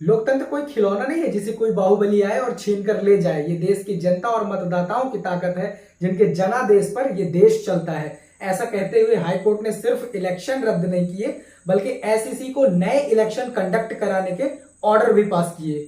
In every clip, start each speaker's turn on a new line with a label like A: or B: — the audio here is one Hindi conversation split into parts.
A: लोकतंत्र कोई खिलौना नहीं है जिसे कोई बाहुबली आए और छीन कर ले जाए। ये देश की जनता और मतदाताओं की ताकत है, जिनके जनादेश पर ये देश चलता है। ऐसा कहते हुए हाईकोर्ट ने सिर्फ इलेक्शन रद्द नहीं किए, बल्कि एसईसी को नए इलेक्शन कंडक्ट कराने के ऑर्डर भी पास किए।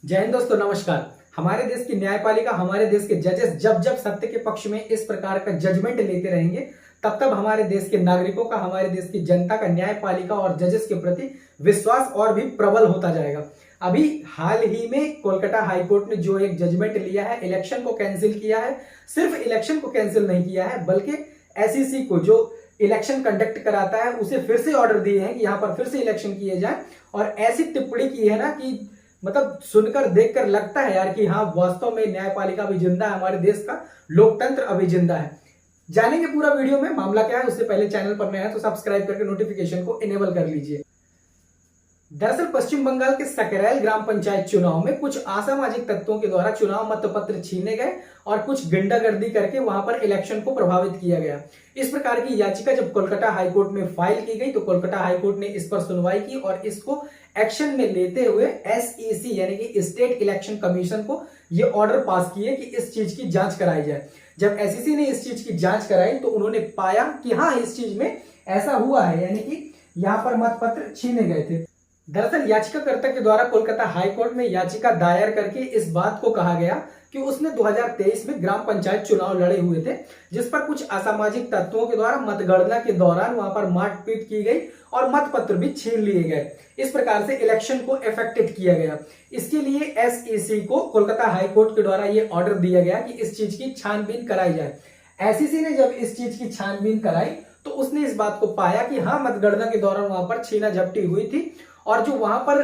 A: जय हिंद दोस्तों, नमस्कार। हमारे देश की न्यायपालिका, हमारे देश के जजेस जब जब सत्य के पक्ष में इस प्रकार का जजमेंट लेते रहेंगे, तब तब हमारे देश के नागरिकों का, हमारे देश की जनता का न्यायपालिका और जजेस के प्रति विश्वास और भी प्रबल होता जाएगा। अभी हाल ही में कोलकाता हाईकोर्ट ने जो एक जजमेंट लिया है, इलेक्शन को कैंसिल किया है। सिर्फ इलेक्शन को कैंसिल नहीं किया है, बल्कि एसईसी को जो इलेक्शन कंडक्ट कराता है उसे फिर से ऑर्डर दिए हैं कि यहां पर फिर से इलेक्शन किए जाए। और ऐसी टिप्पणी की है ना कि मतलब सुनकर देखकर लगता है यार कि हाँ, वास्तव में न्यायपालिका अभी जिंदा है, हमारे देश का लोकतंत्र अभी जिंदा है। जानेंगे पूरा वीडियो में मामला क्या है। उससे पहले चैनल पर नया है तो सब्सक्राइब करके नोटिफिकेशन को इनेबल कर लीजिए। दरअसल पश्चिम बंगाल के सकरैल ग्राम पंचायत चुनाव में कुछ असामाजिक तत्वों के द्वारा चुनाव मतपत्र छीने गए और कुछ गुंडागर्दी करके वहां पर इलेक्शन को प्रभावित किया गया। इस प्रकार की याचिका जब कोलकाता हाईकोर्ट में फाइल की गई तो कोलकाता हाईकोर्ट ने इस पर सुनवाई की और इसको एक्शन में लेते हुए एसईसी यानी कि स्टेट इलेक्शन कमीशन को ये ऑर्डर पास किए कि इस चीज की जांच कराई जाए। जब एसईसी ने इस चीज की जांच कराई तो उन्होंने पाया कि हाँ, इस चीज में ऐसा हुआ है, यानी कि यहाँ पर मतपत्र छीने गए थे। दरअसल याचिकाकर्ता के द्वारा कोलकाता हाईकोर्ट में याचिका दायर करके इस बात को कहा गया कि उसने 2023 में ग्राम पंचायत चुनाव लड़े हुए थे, जिस पर कुछ असामाजिक तत्वों के द्वारा मतगणना के दौरान वहां पर मारपीट की गई और मतपत्र भी छीन लिए गए। इस प्रकार से इलेक्शन को इफेक्टेड किया गया। इसके लिए एसईसी को कोलकाता हाईकोर्ट के द्वारा यह ऑर्डर दिया गया कि इस चीज की छानबीन कराई जाए। एसईसी ने जब इस चीज की छानबीन कराई तो उसने इस बात को पाया कि हाँ, मतगणना के दौरान वहां पर छीना झपटी हुई थी और जो वहां पर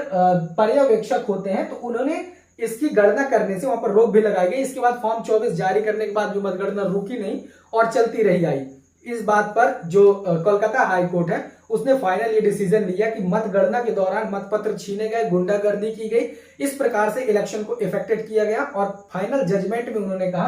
A: पर्यवेक्षक होते हैं तो उन्होंने इसकी गणना करने से वहां पर रोक भी लगाई गई। इसके बाद फॉर्म 24 जारी करने के बाद भी मतगणना रुकी नहीं और चलती रही आई। इस बात पर जो कोलकाता हाईकोर्ट है उसने फाइनल ये डिसीजन लिया कि मतगणना के दौरान मतपत्र छीने गए, गुंडागर्दी की गई, इस प्रकार से इलेक्शन को इफेक्टेड किया गया। और फाइनल जजमेंट में उन्होंने कहा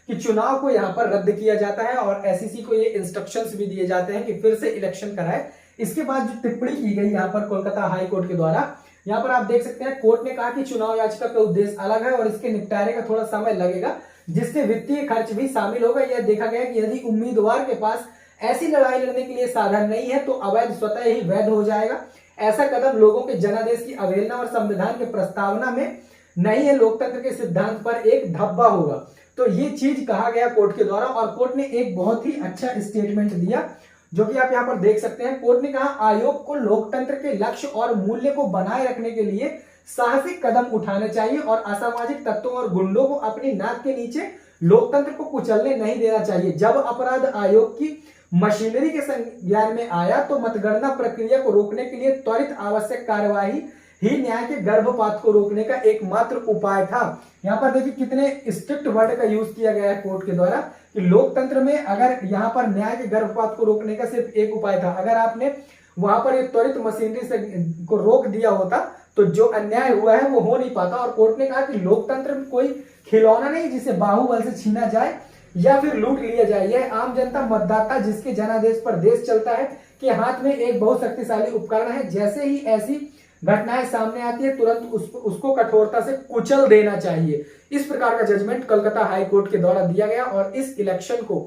A: कि चुनाव को यहाँ पर रद्द किया जाता है और एसईसी को ये इंस्ट्रक्शंस भी दिए जाते हैं कि फिर से इलेक्शन कराए। इसके बाद जो टिप्पणी की गई यहाँ पर कोलकाता हाईकोर्ट के द्वारा, यहाँ पर आप देख सकते हैं कोर्ट ने कहा कि चुनाव याचिका का उद्देश्य अलग है और इसके निपटारे का थोड़ा समय लगेगा, जिससे वित्तीय खर्च भी शामिल होगा। यह देखा गया कि यदि उम्मीदवार के पास ऐसी लड़ाई लड़ने के लिए साधन नहीं है तो अवैध स्वतः ही वैध हो जाएगा। ऐसा कदम लोगों के जनादेश की अवहेलना और संविधान के प्रस्तावना में नहीं है, लोकतंत्र के सिद्धांत पर एक धब्बा होगा। तो ये चीज कहा गया कोर्ट के द्वारा और कोर्ट ने एक बहुत ही अच्छा स्टेटमेंट दिया जो कि आप यहाँ पर देख सकते हैं। कोर्ट ने कहा आयोग को लोकतंत्र के लक्ष्य और मूल्य को बनाए रखने के लिए साहसिक कदम उठाने चाहिए और असामाजिक तत्वों और गुंडों को अपनी नाक के नीचे लोकतंत्र को कुचलने नहीं देना चाहिए। जब अपराध आयोग की मशीनरी के संज्ञान में आया तो मतगणना प्रक्रिया को रोकने के लिए त्वरित आवश्यक कार्यवाही ही न्याय के गर्भपात को रोकने का एकमात्र उपाय था। यहाँ पर देखिए कितने स्ट्रिक्ट वर्ड का यूज किया गया है कोर्ट के द्वारा कि लोकतंत्र में अगर यहाँ पर न्याय के गर्भपात को रोकने का सिर्फ एक उपाय था। अगर आपने वहां पर एक त्वरित मशीनरी से को रोक दिया होता तो जो अन्याय हुआ है वो हो नहीं पाता। और कोर्ट ने कहा कि लोकतंत्र में कोई खिलौना नहीं जिसे बाहुबल से छीना जाए या फिर लूट लिया जाए। यह आम जनता, मतदाता जिसके जनादेश पर देश चलता है, के हाथ में एक बहुत शक्तिशाली उपकरण है। जैसे ही ऐसी घटनाएं सामने आती है तुरंत उसको कठोरता से कुचल देना चाहिए। इस प्रकार का जजमेंट कोलकाता हाईकोर्ट के द्वारा दिया गया और इस इलेक्शन को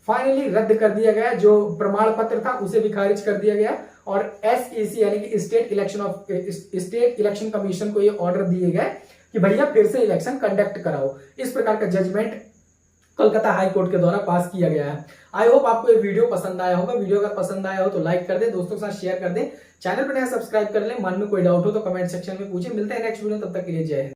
A: फाइनली रद्द कर दिया गया। जो प्रमाण पत्र था उसे भी खारिज कर दिया गया और एसईसी यानी कि स्टेट इलेक्शन कमीशन को ये ऑर्डर दिए गए कि भैया फिर से इलेक्शन कंडक्ट कराओ। इस प्रकार का जजमेंट कोलकाता हाईकोर्ट के द्वारा पास किया गया है। आई होप आपको ये वीडियो पसंद आया होगा। वीडियो अगर पसंद आया हो तो लाइक कर दे, दोस्तों के साथ शेयर कर दे, चैनल पर नया सब्सक्राइब कर ले। मन में कोई डाउट हो तो कमेंट सेक्शन में पूछे। मिलते हैं नेक्स्ट वीडियो, तब तक के लिए जय हिंद।